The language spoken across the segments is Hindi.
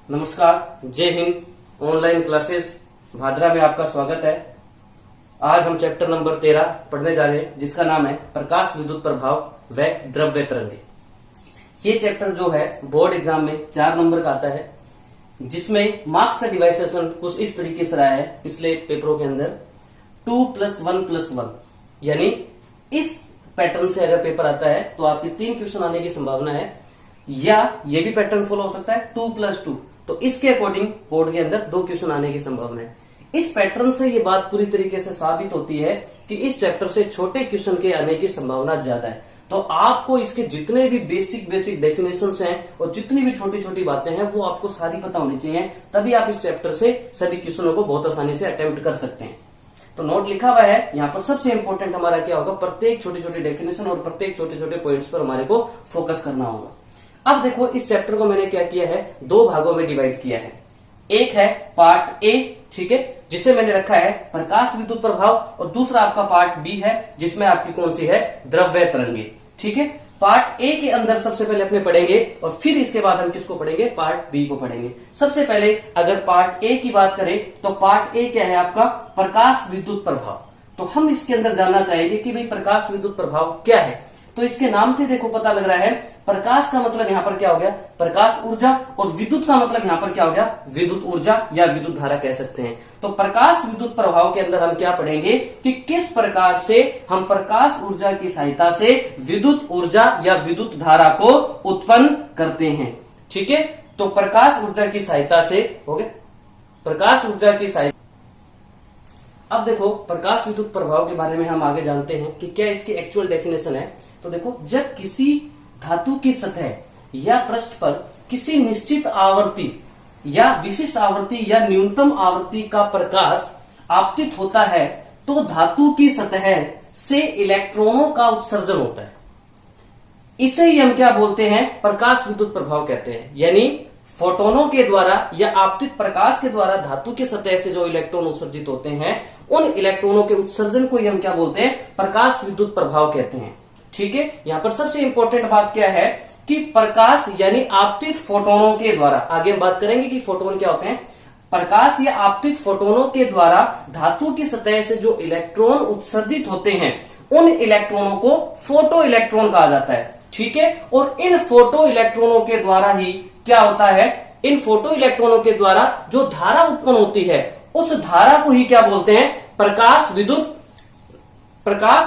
नमस्कार, जय हिंद। ऑनलाइन क्लासेस भादरा में आपका स्वागत है। आज हम चैप्टर नंबर 13 पढ़ने जा रहे हैं, जिसका नाम है प्रकाश विद्युत प्रभाव व द्रव्य तरंगे। ये चैप्टर जो है बोर्ड एग्जाम में 4 नंबर का आता है, जिसमें मार्क्स का डिवाइसेशन कुछ इस तरीके से रहा है पिछले पेपरों के अंदर 2+1+1, यानी इस पैटर्न से अगर पेपर आता है तो आपके 3 क्वेश्चन आने की संभावना है, या ये भी पैटर्न फॉलो हो सकता है 2+2। तो इसके अकॉर्डिंग बोर्ड के अंदर 2 क्वेश्चन आने की संभावना है। इस पैटर्न से ये बात पूरी तरीके से साबित होती है कि इस चैप्टर से छोटे क्वेश्चन के आने की संभावना ज्यादा है। तो आपको इसके जितने भी बेसिक डेफिनेशंस हैं और जितनी भी छोटी छोटी बातें हैं वो आपको सारी पता होनी चाहिए, तभी आप इस चैप्टर से सभी क्वेश्चनों को बहुत आसानी से अटेम्प्ट कर सकते हैं। तो नोट लिखा हुआ है यहाँ पर। सबसे इंपॉर्टेंट हमारा क्या होगा, प्रत्येक छोटे छोटे डेफिनेशन और प्रत्येक छोटे छोटे पॉइंट्स पर हमारे को फोकस करना होगा। अब देखो, इस चैप्टर को मैंने क्या किया है, 2 भागों में डिवाइड किया है। एक है पार्ट ए, ठीक है, जिसे मैंने रखा है प्रकाश विद्युत प्रभाव, और दूसरा आपका पार्ट बी है, जिसमें आपकी कौन सी है, द्रव्य तरंगे। ठीक है, पार्ट ए के अंदर सबसे पहले अपने पढ़ेंगे और फिर इसके बाद हम किसको पढ़ेंगे, पार्ट बी को पढ़ेंगे। सबसे पहले अगर पार्ट ए की बात करें तो पार्ट ए क्या है आपका, प्रकाश विद्युत प्रभाव। तो हम इसके अंदर जानना चाहेंगे कि भाई प्रकाश विद्युत प्रभाव क्या है। तो इसके नाम से देखो पता लग रहा है, प्रकाश का मतलब यहां पर क्या हो गया, प्रकाश ऊर्जा, और विद्युत का मतलब यहां पर क्या हो गया, विद्युत ऊर्जा या विद्युत धारा कह सकते हैं। तो प्रकाश विद्युत प्रभाव के अंदर हम क्या पढ़ेंगे कि किस प्रकार से हम प्रकाश ऊर्जा की सहायता से विद्युत ऊर्जा या विद्युत धारा को उत्पन्न करते हैं। ठीक है, तो प्रकाश ऊर्जा की सहायता से हो गया, प्रकाश ऊर्जा की सहायता। अब देखो, प्रकाश विद्युत प्रभाव के बारे में हम आगे जानते हैं कि क्या इसकी एक्चुअल डेफिनेशन है। तो देखो, जब किसी धातु की सतह या पृष्ठ पर किसी निश्चित आवर्ती या विशिष्ट आवर्ती या न्यूनतम आवर्ती का प्रकाश आपतित होता है तो धातु की सतह से इलेक्ट्रॉनों का उत्सर्जन होता है। इसे ही हम क्या बोलते हैं, प्रकाश विद्युत प्रभाव कहते हैं। यानी फोटोनों के द्वारा या आपतित प्रकाश के द्वारा धातु की सतह से जो इलेक्ट्रॉन उत्सर्जित होते हैं, उन इलेक्ट्रॉनों के उत्सर्जन को ही हम क्या बोलते हैं, प्रकाश विद्युत प्रभाव कहते हैं। ठीक है, यहां पर सबसे इंपॉर्टेंट बात क्या है कि प्रकाश यानी आपतित फोटोनों के द्वारा, आगे हम बात करेंगे कि फोटोन क्या होते हैं, प्रकाश या आपतित फोटोनों के द्वारा धातु की सतह से जो इलेक्ट्रॉन उत्सर्जित होते हैं, उन इलेक्ट्रॉनों को फोटो इलेक्ट्रॉन कहा जाता है। ठीक है, और इन फोटो इलेक्ट्रॉनों के द्वारा ही क्या होता है, इन फोटो इलेक्ट्रॉनों के द्वारा जो धारा उत्पन्न होती है, उस धारा को ही क्या बोलते हैं, प्रकाश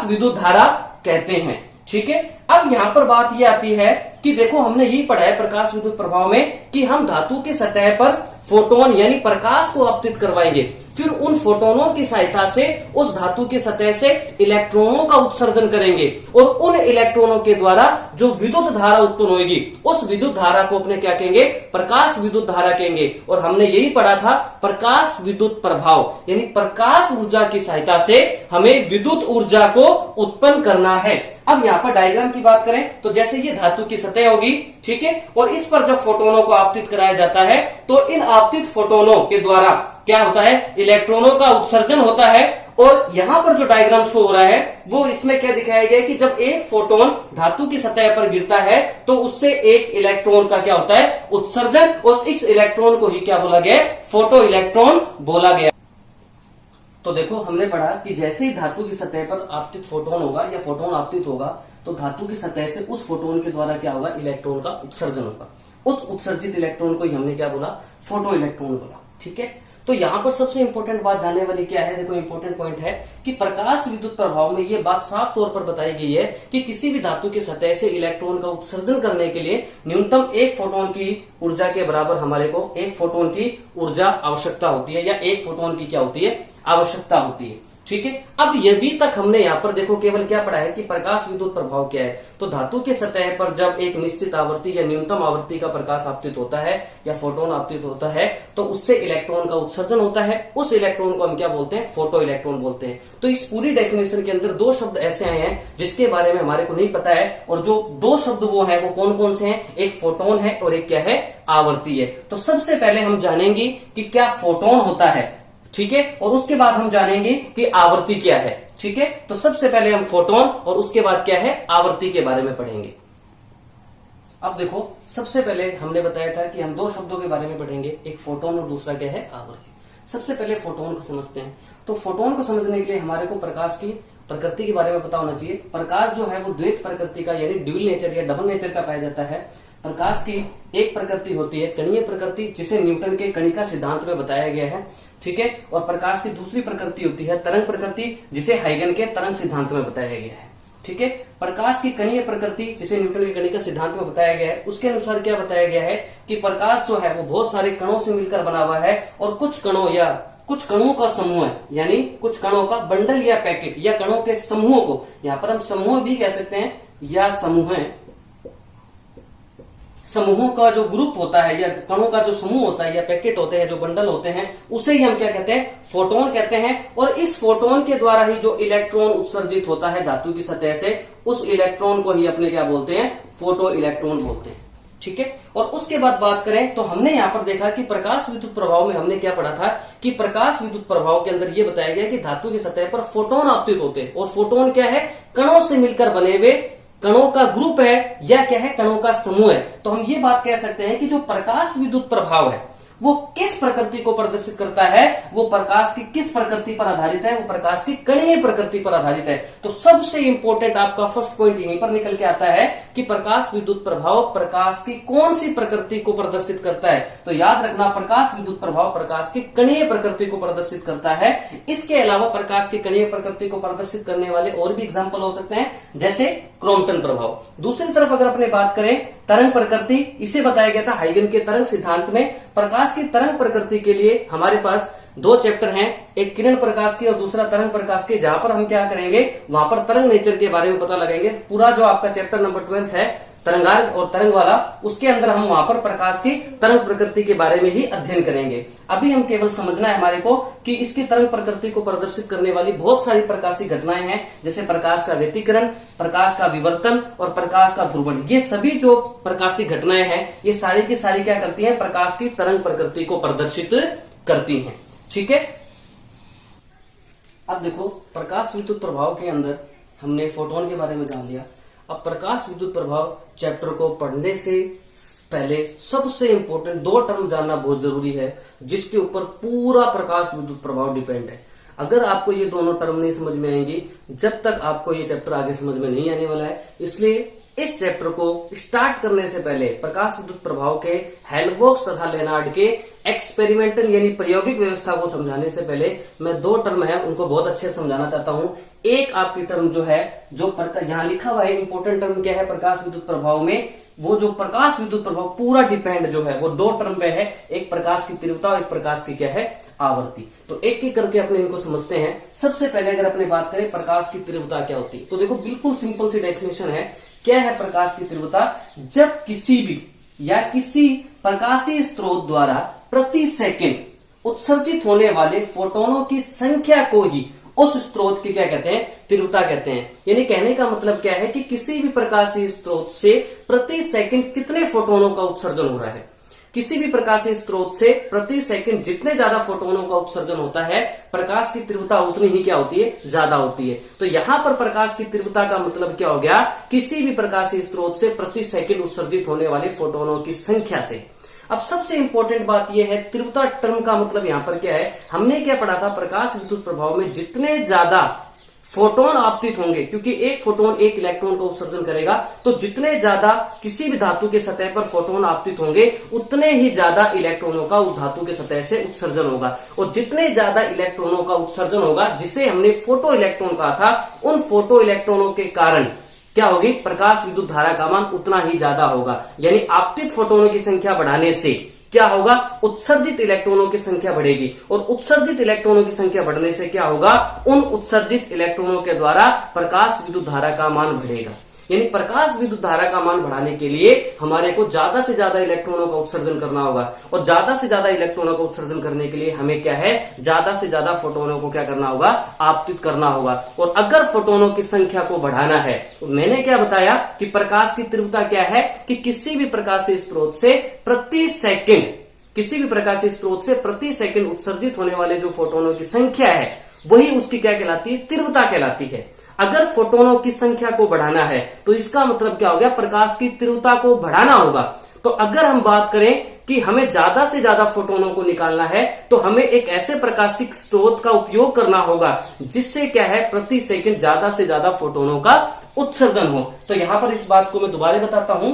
विद्युत धारा कहते हैं। ठीक है, अब यहां पर बात यह आती है कि देखो, हमने यही पढ़ा है प्रकाश विद्युत प्रभाव में कि हम धातु की सतह पर फोटोन यानी प्रकाश को आपतित करवाएंगे, फिर उन फोटोनों की सहायता से उस धातु की सतह से इलेक्ट्रॉनों का उत्सर्जन करेंगे, और उन इलेक्ट्रॉनों के द्वारा जो विद्युत धारा उत्पन्न होगी, उस विद्युत धारा को अपने क्या कहेंगे, प्रकाश विद्युत धारा कहेंगे। और हमने यही पढ़ा था, प्रकाश विद्युत प्रभाव यानी प्रकाश ऊर्जा की सहायता से हमें विद्युत ऊर्जा को उत्पन्न करना है। अब यहाँ पर डायग्राम की बात करें तो जैसे ये धातु की सतह होगी, ठीक है, और इस पर जब फोटोनों को आपतित कराया जाता है तो इन आपतित फोटोनों के द्वारा क्या होता है, इलेक्ट्रॉनों का उत्सर्जन होता है। और यहां पर जो डायग्राम शो हो रहा है वो इसमें क्या दिखाया गया है कि जब एक फोटोन धातु की सतह पर गिरता है तो उससे एक इलेक्ट्रॉन का क्या होता है, उत्सर्जन, और इस इलेक्ट्रॉन को ही क्या बोला गया, फोटो इलेक्ट्रॉन बोला गया। तो देखो, हमने पढ़ा कि जैसे ही धातु की सतह पर आपतित फोटोन होगा या फोटोन आपतित होगा तो धातु की सतह से उस फोटोन के द्वारा क्या होगा, इलेक्ट्रॉन का उत्सर्जन होगा। उस उत्सर्जित इलेक्ट्रॉन को ही हमने क्या बोला, फोटो इलेक्ट्रॉन बोला। ठीक है, तो यहां पर सबसे इंपॉर्टेंट बात जानने वाली क्या है, देखो इंपॉर्टेंट पॉइंट है कि प्रकाश विद्युत प्रभाव में यह बात साफ तौर पर बताई गई है कि किसी भी धातु की सतह से इलेक्ट्रॉन का उत्सर्जन करने के लिए न्यूनतम 1 फोटोन की ऊर्जा के बराबर हमारे को 1 फोटोन की ऊर्जा आवश्यकता होती है, या 1 फोटोन की क्या होती है, आवश्यकता होती है। ठीक है, अब ये भी तक हमने यहाँ पर देखो केवल क्या पढ़ा है कि प्रकाश विद्युत प्रभाव क्या है। तो धातु के सतह पर जब एक निश्चित आवर्ती या न्यूनतम आवर्ती का प्रकाश आपतित होता है या फोटोन आपतित होता है तो उससे इलेक्ट्रॉन का उत्सर्जन होता है। उस इलेक्ट्रॉन को हम क्या बोलते हैं, फोटो इलेक्ट्रॉन बोलते हैं। तो इस पूरी डेफिनेशन के अंदर 2 शब्द ऐसे आए हैं जिसके बारे में हमारे को नहीं पता है, और जो 2 शब्द वो है वो कौन कौन से हैं, एक फोटोन है और एक क्या है, आवर्ती है। तो सबसे पहले हम जानेंगे कि क्या फोटोन होता है, ठीक है, और उसके बाद हम जानेंगे कि आवर्ती क्या है। ठीक है, तो सबसे पहले हम फोटोन और उसके बाद क्या है, आवर्ती के बारे में पढ़ेंगे। अब देखो, सबसे पहले हमने बताया था कि हम दो शब्दों के बारे में पढ़ेंगे, एक फोटोन और दूसरा क्या है, आवर्ती। सबसे पहले फोटोन को समझते हैं। तो फोटोन को समझने के लिए हमारे को प्रकाश की प्रकृति के बारे में पता होना चाहिए। प्रकाश जो है वो द्वैत प्रकृति का यानी ड्यूल नेचर या डबल नेचर का पाया जाता है। प्रकाश की एक प्रकृति होती है कणीय प्रकृति, जिसे न्यूटन के कणिका सिद्धांत में बताया गया है, ठीक है। और प्रकाश की दूसरी प्रकृति होती है तरंग प्रकृति, जिसे हाइगन के तरंग सिद्धांत में बताया गया है, ठीक है। प्रकाश की कणीय प्रकृति, जिसे न्यूटन के कणिका सिद्धांत में बताया गया है, उसके अनुसार क्या बताया गया है कि प्रकाश जो है वो बहुत सारे कणों से मिलकर बना हुआ है और कुछ कणों या कुछ कणों का समूह है, यानी कुछ कणों का बंडल या पैकेट या कणों के समूह को, यहां पर हम समूह भी कह सकते हैं या समूहों का जो ग्रुप होता है या कणों का जो समूह होता है या पैकेट होते हैं, जो बंडल होते हैं, उसे ही हम क्या कहते हैं, फोटोन कहते हैं। और इस फोटोन के द्वारा ही जो इलेक्ट्रॉन उत्सर्जित होता है धातु की सतह से, उस इलेक्ट्रॉन को ही अपने क्या बोलते हैं, फोटो इलेक्ट्रॉन बोलते हैं, ठीक है। और उसके बाद बात करें तो हमने यहां पर देखा कि प्रकाश विद्युत प्रभाव में हमने क्या पढ़ा था कि प्रकाश विद्युत प्रभाव के अंदर यह बताया गया कि धातु की सतह पर फोटोन आपतित होते हैं। और फोटोन क्या है, कणों से मिलकर बने हुए कणों का ग्रुप है या क्या है, कणों का समूह है। तो हम ये बात कह सकते हैं कि जो प्रकाश विद्युत प्रभाव है वो किस प्रकृति को प्रदर्शित करता है, वो प्रकाश की किस प्रकृति पर आधारित है, वो प्रकाश की कणीय प्रकृति पर आधारित है। तो सबसे इंपॉर्टेंट आपका फर्स्ट पॉइंट यहीं पर निकल के आता है कि प्रकाश विद्युत प्रभाव प्रकाश की कौन सी प्रकृति को प्रदर्शित करता है। तो याद रखना, प्रकाश विद्युत प्रभाव प्रकाश की कणीय प्रकृति को प्रदर्शित करता है। इसके अलावा प्रकाश की कणीय प्रकृति को प्रदर्शित करने वाले और भी एग्जाम्पल हो सकते हैं, जैसे क्रॉम्पटन प्रभाव। दूसरी तरफ अगर अपने बात करें तरंग प्रकृति, इसे बताया गया था हाइगन के तरंग सिद्धांत में। प्रकाश की तरंग प्रकृति के लिए हमारे पास दो चैप्टर हैं, एक किरण प्रकाश की और दूसरा तरंग प्रकाश की, जहां पर हम क्या करेंगे, वहां पर तरंग नेचर के बारे में पता लगाएंगे। पूरा जो आपका चैप्टर नंबर 12 है तरंगार्ग और तरंग वाला, उसके अंदर हम वहां पर प्रकाश की तरंग प्रकृति के बारे में ही अध्ययन करेंगे। अभी हम केवल समझना है हमारे को कि इसकी तरंग प्रकृति को प्रदर्शित करने वाली बहुत सारी प्रकाशीय घटनाएं हैं, जैसे प्रकाश का व्यतिकरण, प्रकाश का विवर्तन और प्रकाश का ध्रुवण। ये सभी जो प्रकाशीय घटनाएं हैं, ये सारी की सारी क्या करती हैं, प्रकाश की तरंग प्रकृति को प्रदर्शित करती हैं, ठीक है। अब देखो, प्रकाश विद्युत प्रभाव के अंदर हमने फोटोन के बारे में जान लिया। अब प्रकाश विद्युत प्रभाव चैप्टर को पढ़ने से पहले सबसे इंपॉर्टेंट दो टर्म जानना बहुत जरूरी है, जिसके ऊपर पूरा प्रकाश विद्युत प्रभाव डिपेंड है। अगर आपको ये दोनों टर्म नहीं समझ में आएंगी, जब तक आपको ये चैप्टर आगे समझ में नहीं आने वाला है। इसलिए इस चैप्टर को स्टार्ट करने से पहले प्रकाश विद्युत प्रभाव के हेल्महोल्ट्ज तथा लेनार्ड के एक्सपेरिमेंटल यानी प्रायोगिक व्यवस्था को समझाने से पहले मैं दो टर्म है उनको बहुत अच्छे से समझाना चाहता हूं। एक आपकी टर्म जो है, जो यहां लिखा हुआ है इंपॉर्टेंट टर्म क्या है प्रकाश विद्युत प्रभाव में, वो जो प्रकाश विद्युत प्रभाव पूरा डिपेंड जो है वो दो टर्म पे है, एक प्रकाश की तीव्रता और एक प्रकाश की क्या है, आवर्ती। तो एक एक करके अपने इनको समझते हैं। सबसे पहले अगर अपने बात करें प्रकाश की तीव्रता क्या होती है, तो देखो बिल्कुल सिंपल सी डेफिनेशन है। क्या है प्रकाश की तीव्रता? जब किसी भी या किसी प्रकाशीय स्रोत द्वारा प्रति सेकंड उत्सर्जित होने वाले फोटोनों की संख्या को ही उस स्रोत की क्या कहते हैं, तीव्रता कहते हैं। यानी कहने का मतलब क्या है कि किसी भी प्रकाशीय स्रोत से प्रति सेकंड कितने फोटोनों का उत्सर्जन हो रहा है। किसी भी प्रकाशीय स्रोत से प्रति सेकंड जितने ज्यादा फोटोनों का उत्सर्जन होता है, प्रकाश की तीव्रता उतनी ही क्या होती है, ज्यादा होती है। तो यहां पर प्रकाश की तीव्रता का मतलब क्या हो गया, किसी भी प्रकाशीय स्रोत से प्रति सेकंड उत्सर्जित होने वाले फोटोनों की संख्या से। अब सबसे इंपॉर्टेंट बात यह है, तीव्रता टर्म का मतलब यहां पर क्या है, हमने क्या पढ़ा था, प्रकाश विद्युत प्रभाव में जितने ज्यादा फोटोन आपतित होंगे, क्योंकि एक फोटोन एक इलेक्ट्रॉन का उत्सर्जन करेगा, तो जितने ज्यादा किसी भी धातु के सतह पर फोटोन आपतित होंगे, उतने ही ज्यादा इलेक्ट्रॉनों का उस धातु के सतह से उत्सर्जन होगा। और जितने ज्यादा इलेक्ट्रॉनों का उत्सर्जन होगा, जिसे हमने फोटो इलेक्ट्रॉन कहा था, उन फोटो इलेक्ट्रॉनों के कारण क्या होगी, प्रकाश विद्युत धारा का मान उतना ही ज्यादा होगा। यानी आपतित फोटोनों की संख्या बढ़ाने से क्या होगा, उत्सर्जित इलेक्ट्रॉनों की संख्या बढ़ेगी, और उत्सर्जित इलेक्ट्रॉनों की संख्या बढ़ने से क्या होगा, उन उत्सर्जित इलेक्ट्रॉनों के द्वारा प्रकाश विद्युत धारा का मान बढ़ेगा। यानी प्रकाश विद्युत धारा का मान बढ़ाने के लिए हमारे को ज्यादा से ज्यादा इलेक्ट्रॉनों का उत्सर्जन करना होगा, और ज्यादा से ज्यादा इलेक्ट्रॉनों का उत्सर्जन करने के लिए हमें क्या है, ज्यादा से ज्यादा फोटोनों को क्या करना होगा, आपतित करना होगा। और अगर फोटोनों की संख्या को बढ़ाना है, तो मैंने क्या बताया कि प्रकाश की तीव्रता क्या है, कि किसी भी प्रकाशीय स्रोत से प्रति सेकंड उत्सर्जित होने वाले जो फोटोनों की संख्या है, वही उसकी क्या कहलाती है, तीव्रता कहलाती है। अगर फोटोनों की संख्या को बढ़ाना है तो इसका मतलब क्या हो गया, प्रकाश की तीव्रता को बढ़ाना होगा। तो अगर हम बात करें कि हमें ज्यादा से ज्यादा फोटोनों को निकालना है तो हमें एक ऐसे प्रकाशिक स्रोत का उपयोग करना होगा जिससे क्या है, प्रति सेकंड ज्यादा से ज्यादा फोटोनों का उत्सर्जन हो। तो यहां पर इस बात को मैं दोबारा बताता हूं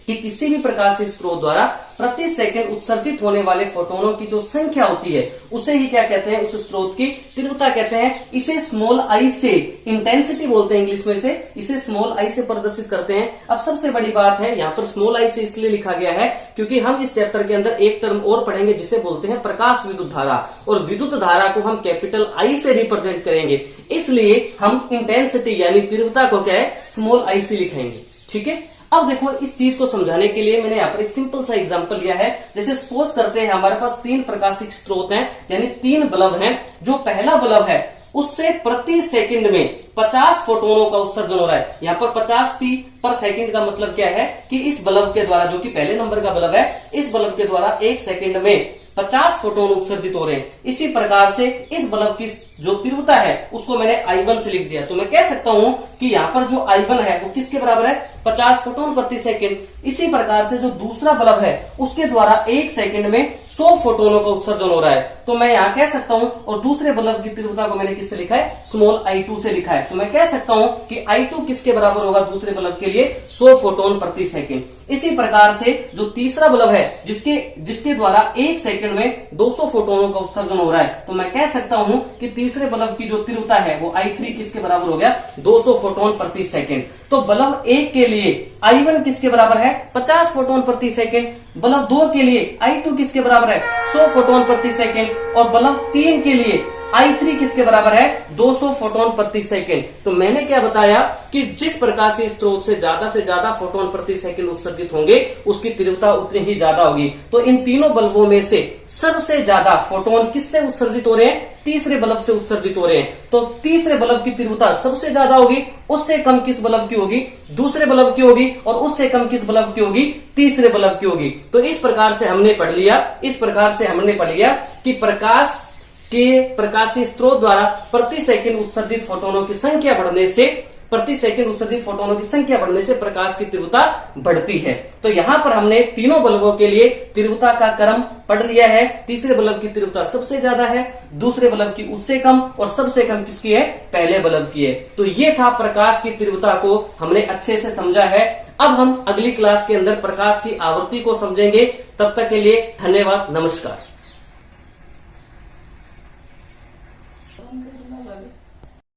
कि किसी भी प्रकाशिक स्रोत द्वारा प्रति सेकंड उत्सर्जित होने वाले फोटोनों की जो संख्या होती है उसे ही क्या कहते हैं, उस स्रोत की तीव्रता कहते हैं। इसे स्मॉल आई से, इंटेंसिटी बोलते हैं इंग्लिश में इसे स्मॉल आई से प्रदर्शित करते हैं। अब सबसे बड़ी बात है, यहां पर स्मॉल आई से इसलिए लिखा गया है क्योंकि हम इस चैप्टर के अंदर एक टर्म और पढ़ेंगे जिसे बोलते हैं प्रकाश विद्युत धारा, और विद्युत धारा को हम कैपिटल आई से रिप्रेजेंट करेंगे, इसलिए हम इंटेंसिटी यानी तीव्रता को क्या है, स्मॉल आई से लिखेंगे। ठीक है, अब देखो इस चीज को समझाने के लिए मैंने यहाँ पर एक सिंपल सा एग्जांपल लिया है। जैसे सपोज करते हैं हमारे पास 3 प्रकाशिक स्रोत हैं, यानी 3 बल्ब हैं। जो पहला बल्ब है उससे प्रति सेकंड में 50 फोटोनों का उत्सर्जन हो रहा है। यहाँ पर 50 पी पर सेकंड का मतलब क्या है कि इस बल्ब के द्वारा, जो कि पहले नंबर का बल्ब है, इस बल्ब के द्वारा 1 सेकंड में 50 फोटोन उत्सर्जित हो रहे हैं। इसी प्रकार से इस बल्ब की जो तीव्रता है उसको मैंने I1 से लिख दिया। तो मैं कह सकता हूं कि यहाँ पर जो I1 है वो किसके बराबर है, 50 फोटोन प्रति सेकंड। इसी प्रकार से जो दूसरा बल्ब है उसके द्वारा 1 सेकंड में 100 फोटोनों का उत्सर्जन हो रहा है। तो मैं यहाँ कह सकता हूं, और दूसरे बल्ब की तीव्रता को मैंने किससे लिखा है, स्मॉल I2 से लिखा है। तो मैं कह सकता हूं कि I2 किसके बराबर होगा, दूसरे बल्ब के लिए 100 फोटोन प्रति सेकंड। इसी प्रकार से जो तीसरा बल्ब है जिसके द्वारा 1 सेकंड में 200 फोटोनों का उत्सर्जन हो रहा है, तो मैं कह सकता हूं कि तीसरे बल्ब की जो तीव्रता है वो I3 किसके बराबर हो गया, 200 फोटोन प्रति सेकंड। तो बल्ब 1 के लिए I1 किसके बराबर है, 50 फोटोन प्रति सेकंड। बल्ब 2 के लिए I2 किसके बराबर है, 100 फोटोन प्रति सेकंड। और बल्ब 3 के लिए I3 किसके बराबर है, 200 फोटोन प्रति सेकंड। तो मैंने क्या बताया कि जिस प्रकाशीय स्रोत से ज्यादा फोटोन प्रति सेकंड उत्सर्जित होंगे उसकी तीव्रता उतनी ही ज्यादा होगी। तो इन तीनों बल्बों में से सबसे ज्यादा फोटोन किससे उत्सर्जित हो रहे हैं, तीसरे बल्ब से उत्सर्जित हो रहे हैं। तो तीसरे बल्ब की तीव्रता सबसे ज्यादा होगी, उससे कम किस बल्ब की होगी, दूसरे बल्ब की होगी, और उससे कम किस बल्ब की होगी, तीसरे बल्ब की होगी। तो इस प्रकार से हमने पढ़ लिया कि प्रकाशीय स्रोत द्वारा प्रति सेकंड उत्सर्जित फोटोनों की संख्या बढ़ने से प्रकाश की तीव्रता बढ़ती है। तो यहाँ पर हमने तीनों बल्बों के लिए तीव्रता का क्रम पढ़ लिया है। तीसरे बल्ब की तीव्रता सबसे ज्यादा है, दूसरे बल्ब की उससे कम, और सबसे कम किसकी है, पहले बल्ब की है। तो ये था प्रकाश की तीव्रता को हमने अच्छे से समझा है। अब हम अगली क्लास के अंदर प्रकाश की आवृत्ति को समझेंगे। तब तक के लिए धन्यवाद, नमस्कार।